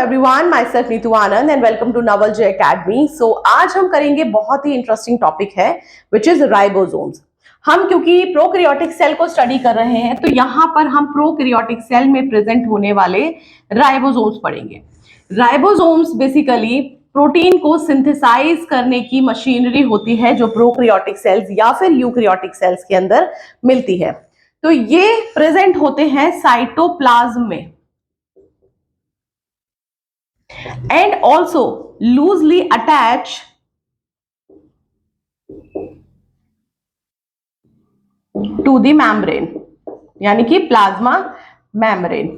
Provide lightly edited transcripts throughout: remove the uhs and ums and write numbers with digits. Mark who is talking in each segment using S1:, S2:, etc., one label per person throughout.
S1: Everyone, myself Neetu Anand and welcome to Naval J academy. So आज हम करेंगे बहुत ही इंटरेस्टिंग टॉपिक है विच इज राइबोसोम्स। हम क्योंकि प्रोकैरियोटिक सेल को स्टडी कर रहे हैं तो यहाँ पर हम प्रोकैरियोटिक सेल में प्रेजेंट होने वाले राइबोसोम्स पढ़ेंगे। राइबोसोम्स बेसिकली प्रोटीन को सिंथेसाइज करने की मशीनरी होती है जो प्रोकैरियोटिक सेल्स या फिर यूकैरियोटिक सेल्स के अंदर मिलती है। तो ये प्रेजेंट होते हैं साइटोप्लाज्म में and also loosely attach to the membrane, यानी कि प्लाज्मा मेम्ब्रेन।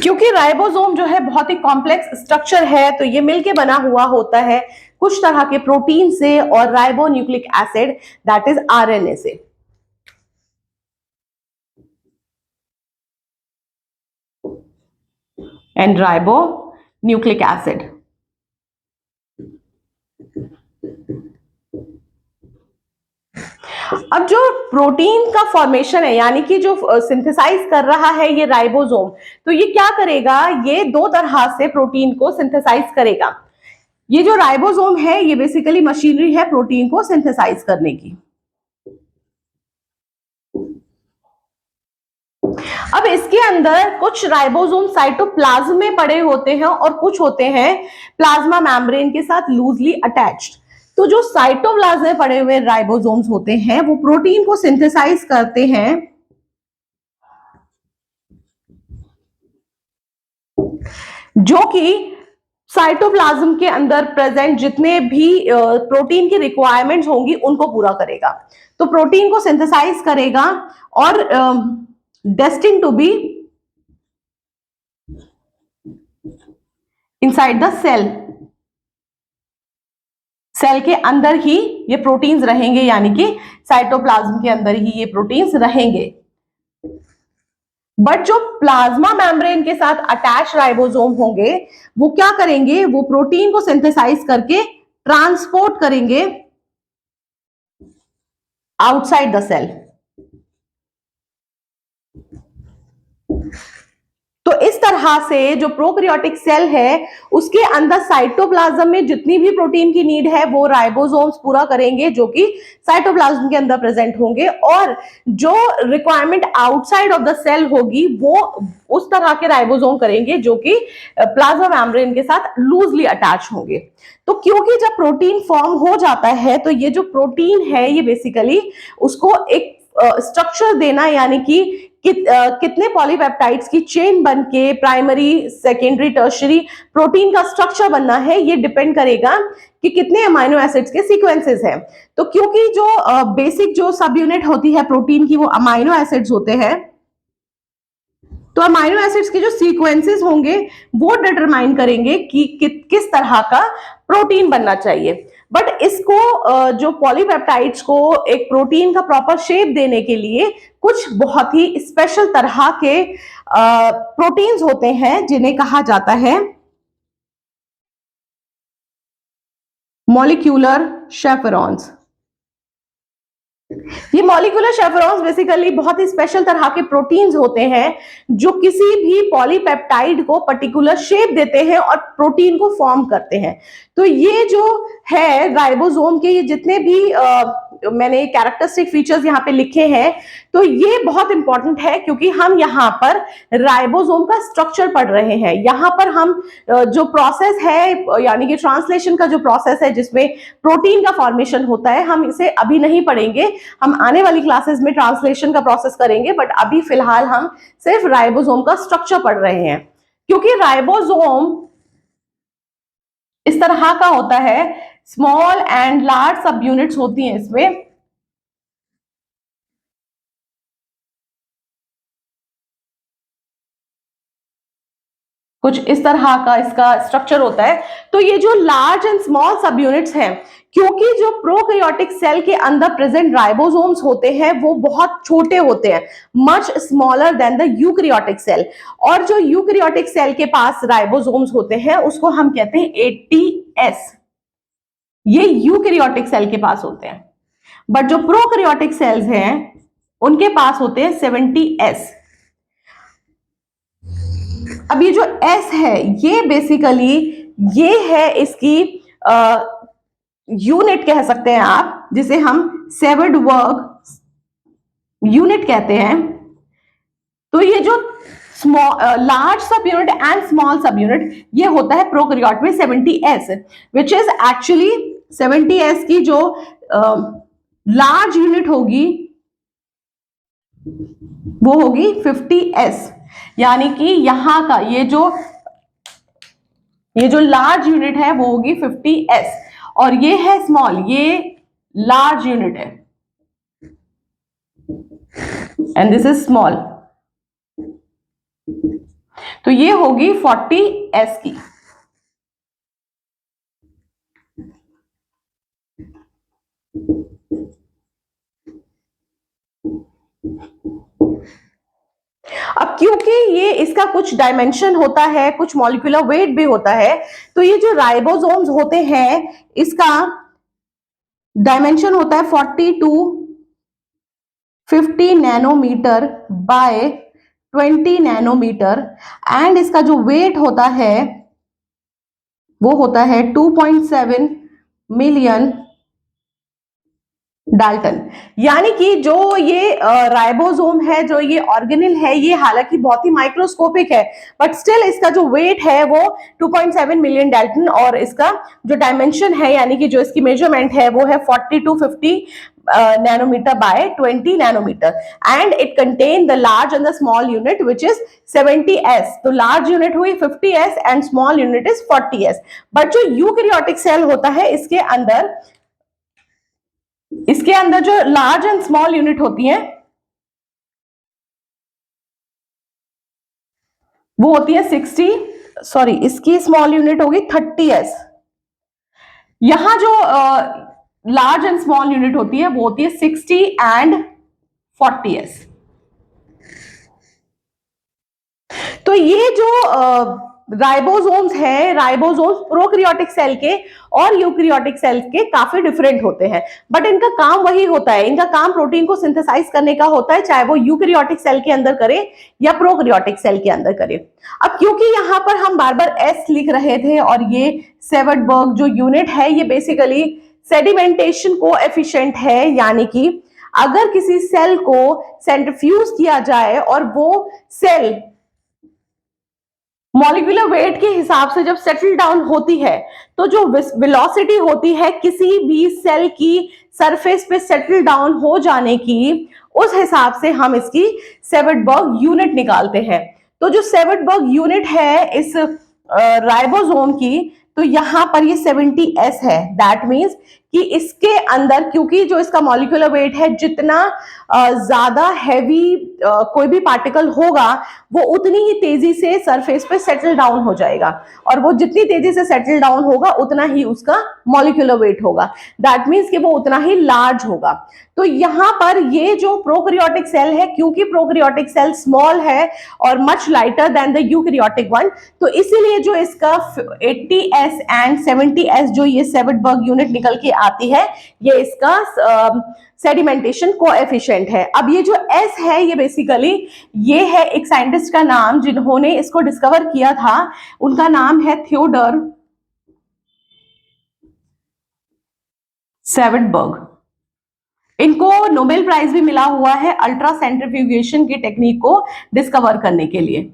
S1: क्योंकि राइबोसोम जो है बहुत ही कॉम्प्लेक्स स्ट्रक्चर है तो ये मिलके बना हुआ होता है कुछ तरह के प्रोटीन से और ribonucleic acid that is RNA से। And ribonucleic acid. अब जो प्रोटीन का फॉर्मेशन है यानी कि जो सिंथेसाइज कर रहा है ये राइबोसोम, तो ये क्या करेगा, ये दो तरह से प्रोटीन को सिंथेसाइज करेगा। ये जो राइबोसोम है ये बेसिकली मशीनरी है प्रोटीन को सिंथेसाइज करने की। अब इसके अंदर कुछ राइबोसोम साइटोप्लाज्म में पड़े होते हैं और कुछ होते हैं प्लाज्मा मेम्ब्रेन के साथ लूजली अटैच्ड। तो जो साइटोप्लाज्म में पड़े हुए राइबोसोम्स होते हैं वो प्रोटीन को सिंथेसाइज करते हैं जो कि साइटोप्लाज्म के अंदर प्रेजेंट जितने भी प्रोटीन की रिक्वायरमेंट्स होंगी उनको पूरा करेगा। तो प्रोटीन को सिंथेसाइज करेगा और destined to be inside the cell। Cell के अंदर ही ये प्रोटीन्स रहेंगे यानी कि साइटोप्लाज्म के अंदर ही ये प्रोटीन्स रहेंगे। बट जो प्लाज्मा मेम्ब्रेन के साथ अटैच राइबोसोम होंगे वो क्या करेंगे, वो प्रोटीन को सिंथेसाइज करके ट्रांसपोर्ट करेंगे आउटसाइड द सेल। तो इस तरह से जो प्रोकैरियोटिक सेल है उसके अंदर साइटोप्लाज्म में जितनी भी प्रोटीन की नीड है वो राइबोसोम्स पूरा करेंगे जो कि साइटोप्लाज्म के अंदर प्रेजेंट होंगे, और जो requirement outside of the cell होगी वो उस तरह के राइबोसोम करेंगे जो कि प्लाज्मा मेम्ब्रेन के साथ लूजली अटैच होंगे। तो क्योंकि जब प्रोटीन फॉर्म हो जाता है तो ये जो प्रोटीन है ये बेसिकली उसको एक स्ट्रक्चर देना यानी कि कितने पॉलीपेप्टाइड्स की चेन बन के प्राइमरी सेकेंडरी टर्शरी प्रोटीन का स्ट्रक्चर बनना है ये डिपेंड करेगा कि कितने अमाइनो एसिड्स के सीक्वेंसेस हैं। तो क्योंकि जो बेसिक जो सब यूनिट होती है प्रोटीन की वो अमाइनो एसिड्स होते हैं, तो अमाइनो एसिड्स के जो सीक्वेंसेस होंगे वो डिटरमाइन करेंगे कि किस तरह का प्रोटीन बनना चाहिए। बट इसको जो पॉलीपेप्टाइड्स को एक प्रोटीन का प्रॉपर शेप देने के लिए कुछ बहुत ही स्पेशल तरह के प्रोटीन्स होते हैं जिन्हें कहा जाता है मॉलिक्यूलर शेफरॉन्स। ये मॉलिक्यूलर शेफरॉन्स बेसिकली बहुत ही स्पेशल तरह के प्रोटीन्स होते हैं जो किसी भी पॉलीपेप्टाइड को पर्टिकुलर शेप देते हैं और प्रोटीन को फॉर्म करते हैं। तो ये जो है राइबोसोम के ये जितने भी मैंने कैरेक्टरिस्टिक फीचर्स यहाँ पे लिखे हैं तो ये बहुत इंपॉर्टेंट है क्योंकि हम यहाँ पर राइबोसोम का स्ट्रक्चर पढ़ रहे हैं। यहाँ पर हम जो प्रोसेस है यानी कि ट्रांसलेशन का जो प्रोसेस है जिसमें प्रोटीन का फॉर्मेशन होता है हम इसे अभी नहीं पढ़ेंगे, हम आने वाली क्लासेस में ट्रांसलेशन का प्रोसेस करेंगे। बट अभी फिलहाल हम सिर्फ राइबोसोम का स्ट्रक्चर पढ़ रहे हैं क्योंकि राइबोसोम इस तरह का होता है, स्मॉल एंड लार्ज सब यूनिट्स होती हैं इसमें। कुछ इस तरह का इसका स्ट्रक्चर होता है। तो ये जो लार्ज एंड स्मॉल सब यूनिट्स हैं, क्योंकि जो प्रोकैरियोटिक सेल के अंदर प्रेजेंट राइबोसोम्स होते हैं वो बहुत छोटे होते हैं, much smaller than the eukaryotic cell. और जो यूकैरियोटिक सेल के पास राइबोसोम्स होते हैं उसको हम कहते हैं 80S। ये यूकैरियोटिक सेल के पास होते हैं। बट जो प्रोकैरियोटिक सेल्स हैं उनके पास होते हैं 70S। अब ये जो S है ये बेसिकली ये है इसकी यूनिट कह सकते हैं आप, जिसे हम सेवर्ड वर्ग यूनिट कहते हैं। तो ये जो लार्ज सब यूनिट एंड स्मॉल सब यूनिट ये होता है प्रोकैरियोट में 70S, which is actually 70S की जो लार्ज यूनिट होगी वो होगी 50S, यानी कि यहां का ये जो लार्ज यूनिट है वो होगी 50S, और ये है स्मॉल, ये लार्ज यूनिट है एंड दिस इज स्मॉल, तो ये होगी 40S की। अब क्योंकि ये इसका कुछ डायमेंशन होता है, कुछ मॉलिक्यूलर वेट भी होता है, तो ये जो राइबोसोम्स होते हैं इसका डायमेंशन होता है 40 to 50 nanometer by 20 nanometer, and इसका जो वेट होता है वो होता है 2.7 मिलियन डाल्टन। यानी कि जो ये राइबोसोम है, जो ये ऑर्गेनेल है, ये हालांकि बहुत ही माइक्रोस्कोपिक है, बट स्टिल इसका जो वेट है वो 2.7 मिलियन डाल्टन, और इसका जो डायमेंशन है यानी कि जो इसकी मेजरमेंट है वो है 40 to 50 nanometer by 20 nanometer, and it contain the large and the small unit which is 70S। तो large unit हुई 50S and small unit is 40S। But जो यूकैरियोटिक सेल होता है इसके अंदर जो लार्ज एंड स्मॉल यूनिट होती है वो होती है 60, सॉरी इसकी स्मॉल यूनिट होगी 30S। यहां जो लार्ज एंड स्मॉल यूनिट होती है वो होती है 60 एंड 40S। तो ये जो राइबोसोम्स है, राइबोसोम्स प्रोकैरियोटिक सेल के और यूकैरियोटिक सेल के काफी डिफरेंट होते हैं, बट इनका काम वही होता है, इनका काम प्रोटीन को सिंथेसाइज करने का होता है, चाहे वो यूकैरियोटिक सेल के अंदर करे या प्रोकैरियोटिक सेल के अंदर करे। अब क्योंकि यहां पर हम बार बार S लिख रहे थे, और ये सेवर्टबर्ग जो यूनिट है ये बेसिकली सेडिमेंटेशन कोएफिशिएंट है, यानी कि अगर किसी सेल को सेंट्रीफ्यूज किया जाए और वो सेल मॉलिक्यूलर वेट के हिसाब से जब सेटल डाउन होती है, तो जो वेलोसिटी होती है किसी भी सेल की सरफेस पे सेटल डाउन हो जाने की, उस हिसाब से हम इसकी सेवर्टबर्ग यूनिट निकालते हैं। तो जो सेवर्टबर्ग यूनिट है इस राइबोसोम की, तो यहां पर ये 70S है। दैट मींस कि इसके अंदर, क्योंकि जो इसका मॉलिक्यूलर वेट है, जितना ज्यादा हैवी कोई भी पार्टिकल होगा वो उतनी ही तेजी से सरफेस पे सेटल डाउन हो जाएगा, और वो जितनी तेजी से सेटल डाउन होगा उतना ही उसका मॉलिक्यूलर वेट होगा। दैट मींस कि वो उतना ही लार्ज होगा। तो यहाँ पर ये जो प्रोकैरियोटिक सेल है, क्योंकि प्रोकैरियोटिक सेल स्मॉल है और much lighter than the eukaryotic one, तो इसीलिए जो इसका 80S एंड 70S जो ये सेवर्टबर्ग यूनिट निकल के आती है, ये इसका सेडिमेंटेशन कोएफिशिएंट है। अब ये जो S है ये बेसिकली ये है एक साइंटिस्ट का नाम जिन्होंने इसको डिस्कवर किया था, उनका नाम है थियोडोर सेवर्टबर्ग। इनको नोबेल प्राइज भी मिला हुआ है अल्ट्रा सेंट्रीफ्यूगेशन की टेक्निक को डिस्कवर करने के लिए।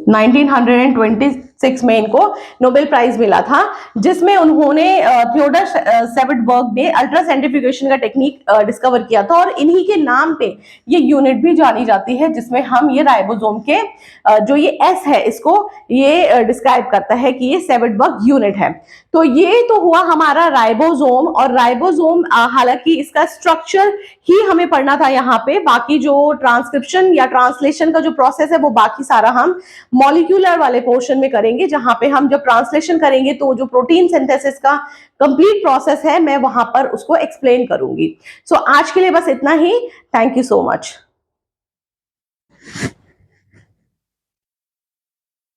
S1: 1926 में इनको नोबेल प्राइज मिला था, जिसमें उन्होंने थियोडोर सेवर्टबर्ग ने अल्ट्रा सेंट्रीफ्यूगेशन का टेक्निक डिस्कवर किया था, और इन्हीं के नाम पे ये यूनिट भी जानी जाती है, जिसमें हम ये राइबोसोम के जो ये S है इसको ये डिस्क्राइब करता है कि ये सेवर्टबर्ग यूनिट है। तो ये तो हुआ हमारा राइबोसोम, और राइबोसोम हालांकि इसका स्ट्रक्चर ही हमें पढ़ना था यहाँ पे, बाकी जो ट्रांसक्रिप्शन या ट्रांसलेशन का जो प्रोसेस है वो बाकी सारा हम मॉलिक्यूलर वाले पोर्शन में करेंगे, जहां पे हम जब ट्रांसलेशन करेंगे तो जो प्रोटीन सिंथेसिस का कंप्लीट प्रोसेस है मैं वहां पर उसको एक्सप्लेन करूंगी। सो आज के लिए बस इतना ही। Thank you so much.